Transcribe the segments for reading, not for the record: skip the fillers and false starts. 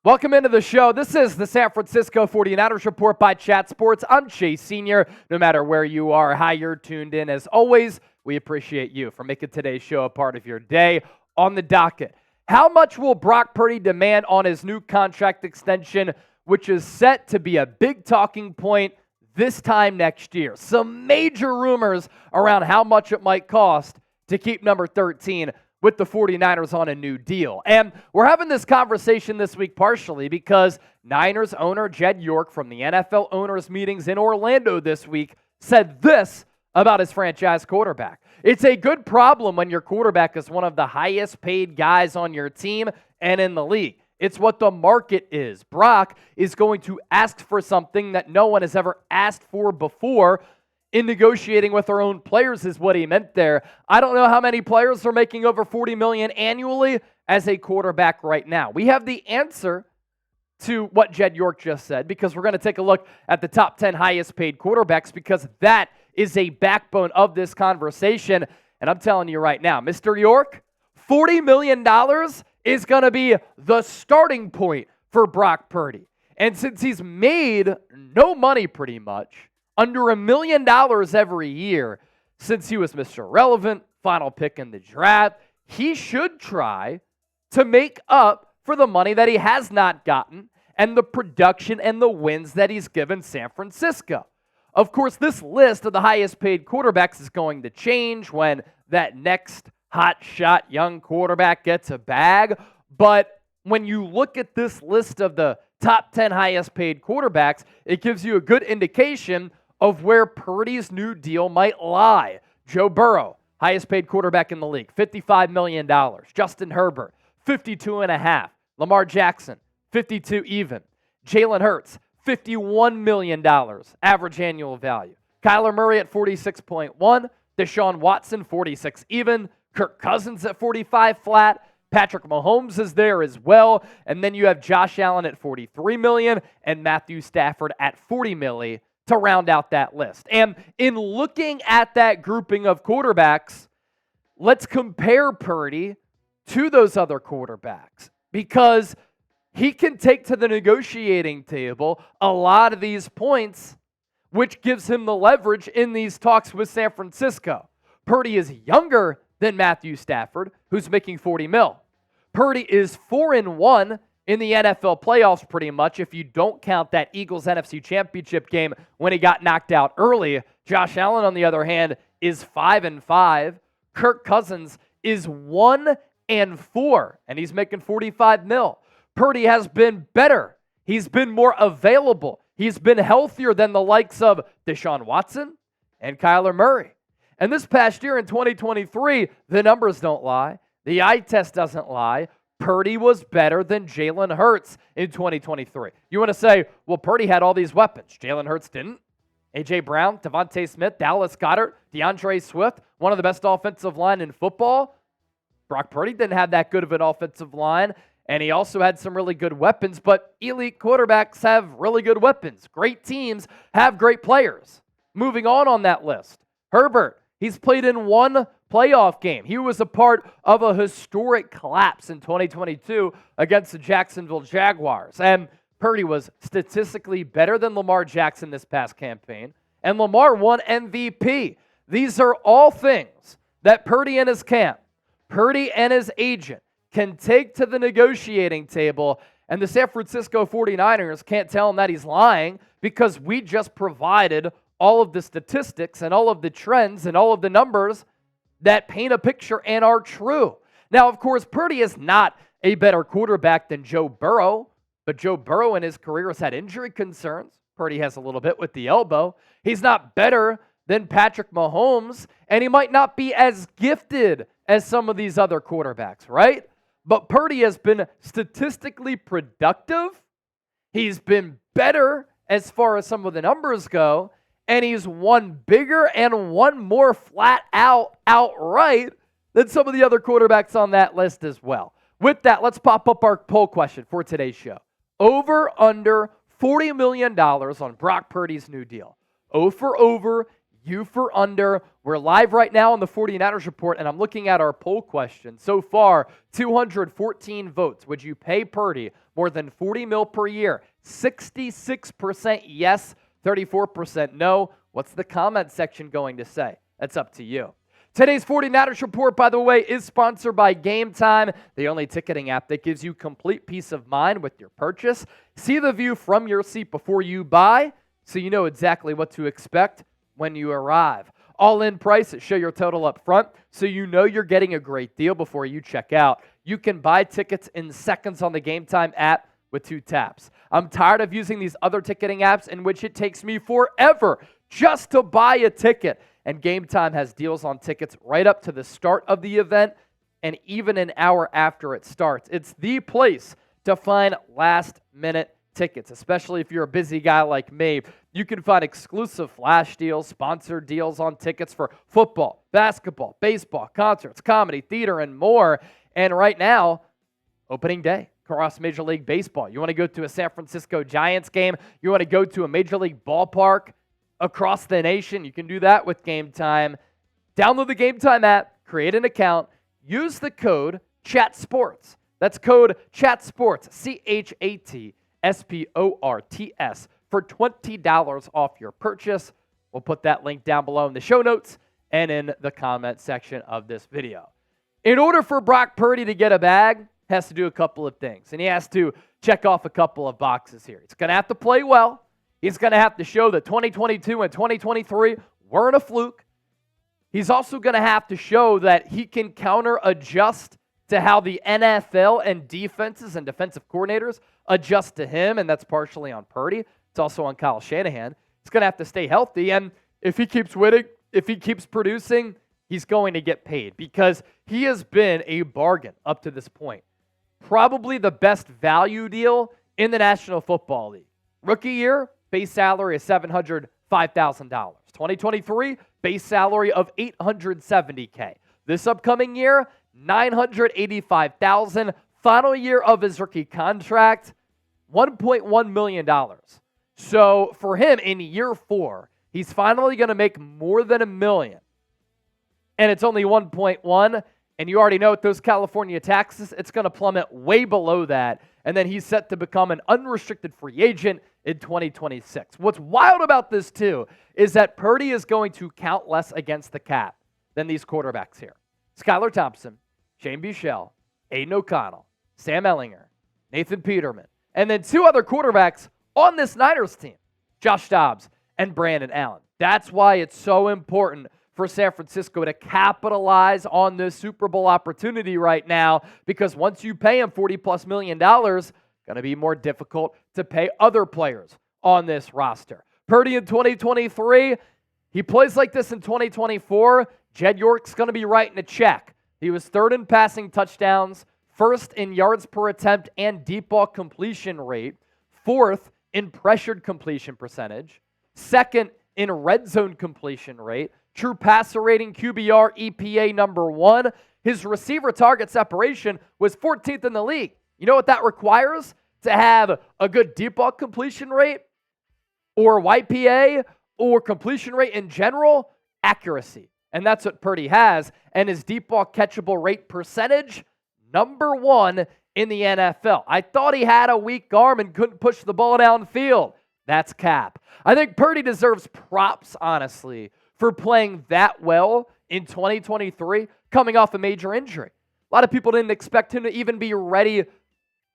Welcome into the show. This is the San Francisco 49ers Report by Chat Sports. I'm Chase Sr. No matter where you are, how you're tuned in, as always, we appreciate you for making today's show a part of your day. On the docket, how much will Brock Purdy demand on his new contract extension, which is set to be a big talking point this time next year? Some major rumors around how much it might cost to keep number 13 with the 49ers on a new deal. And we're having this conversation this week partially because Niners owner Jed York from the NFL owners meetings in Orlando this week said this about his franchise quarterback. It's a good problem when your quarterback is one of the highest paid guys on your team and in the league. It's what the market is. Brock is going to ask for something that no one has ever asked for before. In negotiating with our own players is what he meant there. I don't know how many players are making over $40 million annually as a quarterback right now. We have the answer to what Jed York just said because we're going to take a look at the top 10 highest paid quarterbacks because that is a backbone of this conversation. And I'm telling you right now, Mr. York, $40 million is going to be the starting point for Brock Purdy. And since he's made no money pretty much, under $1 million every year since he was Mr. Relevant, final pick in the draft, he should try to make up for the money that he has not gotten and the production and the wins that he's given San Francisco. Of course, this list of the highest paid quarterbacks is going to change when that next hot shot young quarterback gets a bag. But when you look at this list of the top 10 highest paid quarterbacks, it gives you a good indication of where Purdy's new deal might lie. Joe Burrow, highest paid quarterback in the league, $55 million. Justin Herbert, $52.5 million. Lamar Jackson, $52 even. Jalen Hurts, $51 million average annual value. Kyler Murray at $46.1. Deshaun Watson, $46 even. Kirk Cousins at $45 flat. Patrick Mahomes is there as well. And then you have Josh Allen at $43 million and Matthew Stafford at $40 million to round out that list. And in looking at that grouping of quarterbacks, let's compare Purdy to those other quarterbacks because he can take to the negotiating table a lot of these points, which gives him the leverage in these talks with San Francisco. Purdy is younger than Matthew Stafford, who's making $40 million. Purdy is 4-1 in the NFL playoffs pretty much if you don't count that Eagles NFC Championship game when he got knocked out early. Josh Allen, on the other hand, is 5-5. Kirk Cousins is 1-4, and he's making $45 million. Purdy has been better. He's been more available. He's been healthier than the likes of Deshaun Watson and Kyler Murray. And this past year in 2023, the numbers don't lie. The eye test doesn't lie. Purdy was better than Jalen Hurts in 2023. You want to say, well, Purdy had all these weapons. Jalen Hurts didn't. A.J. Brown, Devontae Smith, Dallas Goedert, DeAndre Swift, one of the best offensive line in football. Brock Purdy didn't have that good of an offensive line, and he also had some really good weapons, but elite quarterbacks have really good weapons. Great teams have great players. Moving on that list, Herbert, he's played in one playoff game. He was a part of a historic collapse in 2022 against the Jacksonville Jaguars. And Purdy was statistically better than Lamar Jackson this past campaign. And Lamar won MVP. These are all things that Purdy and his camp, Purdy and his agent can take to the negotiating table. And the San Francisco 49ers can't tell him that he's lying because we just provided all of the statistics and all of the trends and all of the numbers that paint a picture and are true. Now, of course, Purdy is not a better quarterback than Joe Burrow, but Joe Burrow in his career has had injury concerns. Purdy has a little bit with the elbow. He's not better than Patrick Mahomes, and he might not be as gifted as some of these other quarterbacks, right? But Purdy has been statistically productive. He's been better as far as some of the numbers go, and he's won bigger and won more flat out outright than some of the other quarterbacks on that list as well. With that, let's pop up our poll question for today's show. Over, under $40 million on Brock Purdy's new deal. O for over, You for under. We're live right now on the 49ers Report, and I'm looking at our poll question. So far, 214 votes. Would you pay Purdy more than $40 million per year? 66% yes, 34% no. What's the comment section going to say? That's up to you. Today's 49ers Report, by the way, is sponsored by Game Time, the only ticketing app that gives you complete peace of mind with your purchase. See the view from your seat before you buy, so you know exactly what to expect when you arrive. All-in prices show your total up front, so you know you're getting a great deal before you check out. You can buy tickets in seconds on the Game Time app with 2 taps. I'm tired of using these other ticketing apps in which it takes me forever just to buy a ticket. And Game Time has deals on tickets right up to the start of the event and even an hour after it starts. It's the place to find last-minute tickets, especially if you're a busy guy like me. You can find exclusive flash deals, sponsored deals on tickets for football, basketball, baseball, concerts, comedy, theater, and more. And right now, opening day across Major League Baseball. You want to go to a San Francisco Giants game? You want to go to a Major League ballpark across the nation? You can do that with Game Time. Download the Game Time app, create an account, use the code CHATSPORTS. That's code CHATSPORTS, CHATSPORTS, for $20 off your purchase. We'll put that link down below in the show notes and in the comment section of this video. In order for Brock Purdy to get a bag, he has to do a couple of things, and he has to check off a couple of boxes here. He's going to have to play well. He's going to have to show that 2022 and 2023 weren't a fluke. He's also going to have to show that he can counter-adjust to how the NFL and defenses and defensive coordinators adjust to him, and that's partially on Purdy. It's also on Kyle Shanahan. He's going to have to stay healthy, and if he keeps winning, if he keeps producing, he's going to get paid because he has been a bargain up to this point. Probably the best value deal in the National Football League. Rookie year, base salary is $705,000. 2023, base salary of $870K. This upcoming year, $985,000. Final year of his rookie contract, $1.1 million. So for him in year 4, he's finally going to make more than $1 million. And it's only 1.1. And you already know with those California taxes, it's going to plummet way below that. And then he's set to become an unrestricted free agent in 2026. What's wild about this, too, is that Purdy is going to count less against the cap than these quarterbacks here. Skylar Thompson, Shane Buechele, Aiden O'Connell, Sam Ehlinger, Nathan Peterman, and then 2 other quarterbacks on this Niners team, Josh Dobbs and Brandon Allen. That's why it's so important for San Francisco to capitalize on this Super Bowl opportunity right now, because once you pay him $40+ million, going to be more difficult to pay other players on this roster. Purdy in 2023, he plays like this in 2024. Jed York's going to be writing a check. He was 3rd in passing touchdowns, 1st in yards per attempt and deep ball completion rate, 4th in pressured completion percentage, 2nd in red zone completion rate, true passer rating, QBR, EPA number 1. His receiver target separation was 14th in the league. You know what that requires to have a good deep ball completion rate or YPA or completion rate in general? Accuracy. And that's what Purdy has. And his deep ball catchable rate percentage, number 1 in the NFL. I thought he had a weak arm and couldn't push the ball downfield. That's cap. I think Purdy deserves props, honestly, for playing that well in 2023, coming off a major injury. A lot of people didn't expect him to even be ready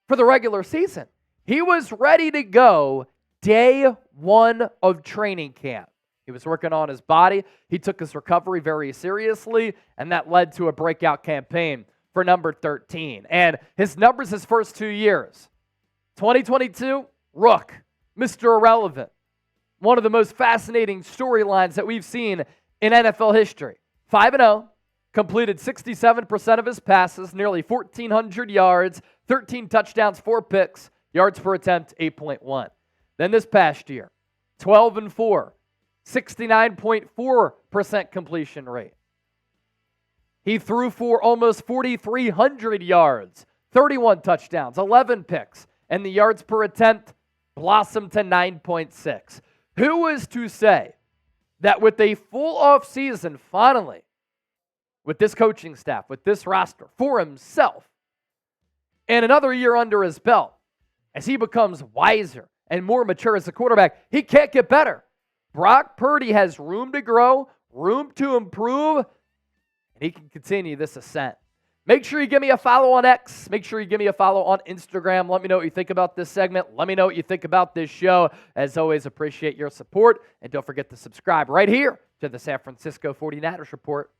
for the regular season. He was ready to go day 1 of training camp. He was working on his body. He took his recovery very seriously, and that led to a breakout campaign for number 13. And his numbers his first 2 years. 2022, Rook, Mr. Irrelevant. One of the most fascinating storylines that we've seen in NFL history. 5-0, completed 67% of his passes, nearly 1,400 yards, 13 touchdowns, 4 picks, yards per attempt, 8.1. Then this past year, 12-4, 69.4% completion rate. He threw for almost 4,300 yards, 31 touchdowns, 11 picks, and the yards per attempt blossomed to 9.6. Who was to say that with a full offseason, finally, with this coaching staff, with this roster, for himself, and another year under his belt, as he becomes wiser and more mature as a quarterback, he can't get better. Brock Purdy has room to grow, room to improve, and he can continue this ascent. Make sure you give me a follow on X. Make sure you give me a follow on Instagram. Let me know what you think about this segment. Let me know what you think about this show. As always, appreciate your support. And don't forget to subscribe right here to the San Francisco 49ers Report.